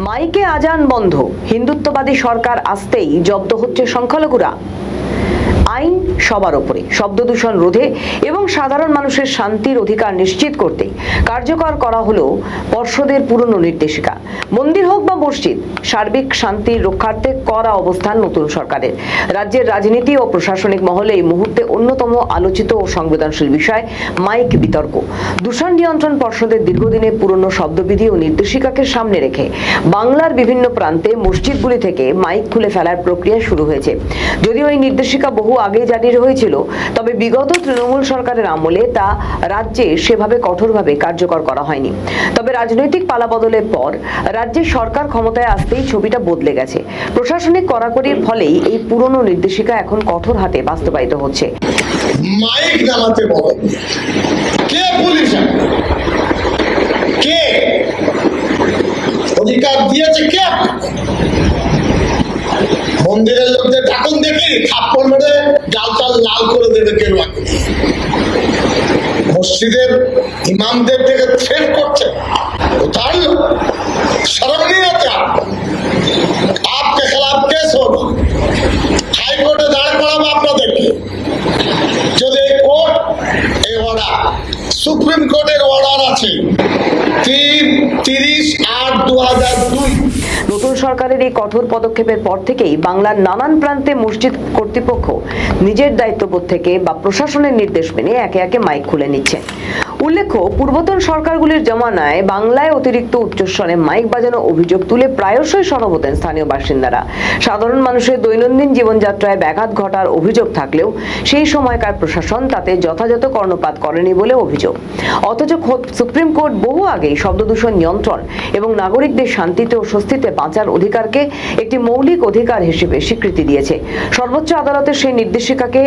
মাইকে আজান বন্ধ, হিন্দুত্ববাদী সরকার আসতেই জব্দ হচ্ছে সংখ্যালঘুরা। আইন সবার উপরে, শব্দ দূষণ রোধে এবং সাধারণ মানুষের শান্তির অধিকার নিশ্চিত করতে কার্যকর করা হলো পর্ষদের পুরনো নির্দেশিকা। মন্দির হোক বা মসজিদ, সার্বিক শান্তির রক্ষার্থে কড়া অবস্থান নতুন সরকারের। রাজ্যের রাজনীতি ও প্রশাসনিক মহলে এই মুহূর্তে অন্যতম আলোচিত ও সংবেদনশীল বিষয় মাইক বিতর্ক। দূষণ নিয়ন্ত্রণ পর্ষদের দীর্ঘদিনের পুরনো শব্দবিধি ও নির্দেশিকাকে সামনে রেখে বাংলার বিভিন্ন প্রান্তে মসজিদগুলি থেকে মাইক খুলে ফেলার প্রক্রিয়া শুরু হয়েছে। যদিও এই নির্দেশিকা বহু আগে জারি হয়েছিল, তবে বিগত তৃণমূল সরকারের আমলে তা রাজ্যে সেভাবে কঠোরভাবে কার্যকর করা হয়নি। তবে রাজনৈতিক পালাবদলের পর রাজ্যের সরকার ক্ষমতায় আসতেই ছবিটা বদলে গেছে। প্রশাসনিক কড়াকড়ির ফলেই এই পুরনো নির্দেশিকা এখন কঠোর হাতে বাস্তবায়িত হচ্ছে। মাইক নামাতে বলো, কে পুলিশ, কে অধিকার দিয়েছে, কে? মন্দিরের লোকদের ডাকুন দেখি, থাপ্পড় মেরে গালটাল লাল করে দেবে কেউ। মসজিদের ইমামদের থেকে থ্রেট করছে, কোথায় শরম नहीं आता? आपके खिलाफ केस होगा, হাইকোর্টে দাঁড় করাবো আপনাদেরকে। যদি কোর্ট এই অর্ডার, সুপ্রিম কোর্টের অর্ডার আছে 30/8/2002। নতুন সরকারের এই কঠোর পদক্ষেপের পর থেকেই বাংলার নানান প্রান্তে মসজিদ কর্তৃপক্ষ নিজের দায়িত্ববোধ থেকে বা প্রশাসনের নির্দেশ মেনে একে একে মাইক খুলে নিচ্ছে। উল্লেখ্য, পূর্বতন সরকারগুলির জমানায় বাংলায় অতিরিক্ত উচ্চস্বরে মাইক বাজানো অভিযোগ তুলে প্রায়শই সরব হতেন স্থানীয় বাসিন্দারা। সাধারণ মানুষের দৈনন্দিন জীবনযাত্রায় ব্যাঘাত ঘটার অভিযোগ থাকলেও সেই সময়কার প্রশাসন তাতে যথাযথ কর্ণপাত করেনি বলে অভিযোগ। অথচ সুপ্রিম কোর্ট বহু আগেই শব্দদূষণ নিয়ন্ত্রণ এবং নাগরিকদের শান্তিতে ও স্বস্তিতে বাঁচার অধিকারকে একটি মৌলিক অধিকার হিসেবে স্বীকৃতি দিয়েছে। সর্বোচ্চ আদালতের সেই নির্দেশিকাকে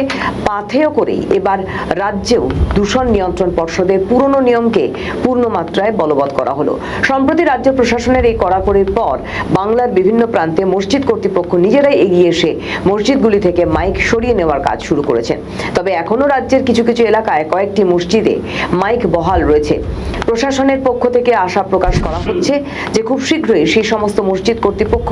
পাথেয় করেই এবার রাজ্যেও দূষণ নিয়ন্ত্রণ পর্ষদের পুরনো নিয়মকে পূর্ণ মাত্রায় বলবৎ করা হলো। সম্প্রতি রাজ্য প্রশাসনের এই কড়াকড়ির পর বাংলার বিভিন্ন প্রান্তে মসজিদ কর্তৃপক্ষ নিজেরাই এগিয়ে এসে মসজিদগুলি থেকে মাইক সরিয়ে নেওয়ার কাজ শুরু করেছেন। তবে এখনো রাজ্যের কিছু কিছু এলাকায় কয়েকটি মসজিদে মাইক বহাল রয়েছে। প্রশাসনের পক্ষ থেকে আশা প্রকাশ করা হচ্ছে যে খুব শীঘ্রই সেই সমস্ত মসজিদ কর্তৃপক্ষ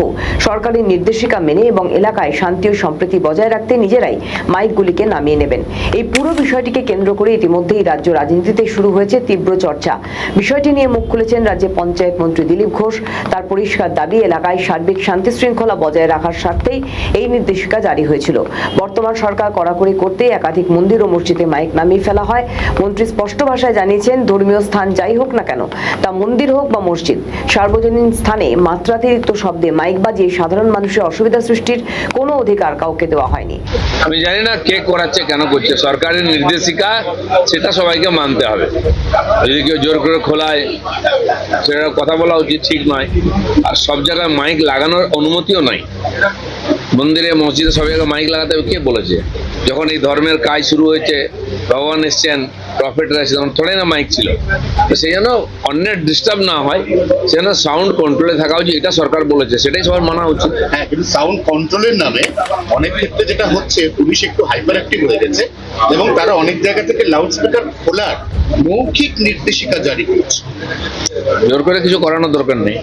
সরকারি নির্দেশিকা মেনে এবং এলাকায় শান্তি ও সম্প্রীতি বজায় রাখতে নিজেরাই মাইকগুলিকে নামিয়ে নেবেন। এই পুরো বিষয়টিকে কেন্দ্র করে ইতিমধ্যেই রাজ্য রাজনীতিতে শুরু হয়েছে তীব্র চর্চা। বিষয়টি নিয়ে মুখ খুলেছেন রাজ্যের পঞ্চায়েত মন্ত্রী দিলীপ ঘোষ। তার পরিষ্কার দাবি, এলাকায় সার্বিক শান্তি শৃঙ্খলা বজায় রাখার স্বার্থেই এই নির্দেশিকা জারি হয়েছিল। বর্তমান সরকার কড়াকড়ি করতেই একাধিক মন্দির ও মসজিদে মাইক নামিয়ে ফেলা হয়। মন্ত্রী স্পষ্ট ভাষায় জানিয়েছেন, ধর্মীয় স্থান যাই হোক না কেন, তা মন্দির হোক বা মসজিদ, সার্বজনীন স্থানে মাত্রাতিরিক্ত শব্দে মাইক বাজিয়ে সাধারণ মানুষের অসুবিধা সৃষ্টির কোনো অধিকার কাউকে দেওয়া হয়নি। আমি জানি না কে করাচ্ছে, কেন করছে। সরকারের নির্দেশিকা, সেটা সবাইকে মানতে হবে। যদি কেউ জোর করে খোলায়, সেটা কথা বলা উচিত, ঠিক নয়। আর সব জায়গায় মাইক লাগানোর অনুমতিও নাই। মন্দিরে মসজিদে সব জায়গায় মাইক লাগাতে কে বলেছে? যখন এই ধর্মের কাজ শুরু হয়েছে, ভগবান এসছেন, প্রফেটরা এসেছেন, তখন থোড়াই না মাইক ছিল। তো সেই জন্য অন্যের ডিস্টার্ব না হয়, সেজন্য সাউন্ড কন্ট্রোলে থাকা উচিত। এটা সরকার বলেছে, সেটাই সবার মানা উচিত। হ্যাঁ, কিন্তু সাউন্ড কন্ট্রোলের নামে অনেক ক্ষেত্রে যেটা হচ্ছে, পুলিশ একটু হাইপার অ্যাক্টিভ হয়ে গেছে এবং তারা অনেক জায়গা থেকে লাউড স্পিকার খোলার মৌখিক নির্দেশিকা জারি করছে। জোর করে কিছু করানোর দরকার নেই।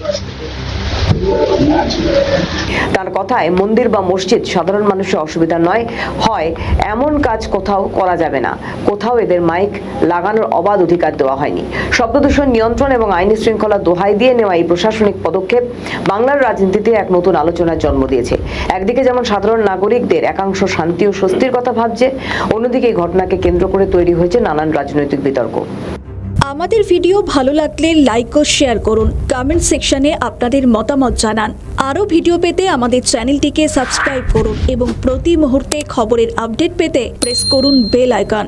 তার কথায়, মন্দির বা মসজিদ সাধারণ মানুষের অসুবিধা নয় হয় এমন কাজ কোথাও করা যাবে না। কোথাও এদের মাইক লাগানোর অবাধ অধিকার দেওয়া হয়নি। শব্দদূষণ নিয়ন্ত্রণ এবং আইনি শৃঙ্খলা দোহাই দিয়ে নেওয়া এই প্রশাসনিক পদক্ষেপ বাংলার রাজনীতিতে এক নতুন আলোচনার জন্ম দিয়েছে। একদিকে যেমন সাধারণ নাগরিকদের একাংশ শান্তি ও স্বস্তির কথা ভাবছে, অন্যদিকে এই ঘটনাকে কেন্দ্র করে তৈরি হয়েছে নানান রাজনৈতিক বিতর্ক। আমাদের ভিডিও ভালো লাগলে লাইক ও শেয়ার করুন। কমেন্ট সেকশনে আপনাদের মতামত জানান। আরও ভিডিও পেতে আমাদের চ্যানেলটিকে সাবস্ক্রাইব করুন এবং প্রতি মুহূর্তে খবরের আপডেট পেতে প্রেস করুন বেল আইকন।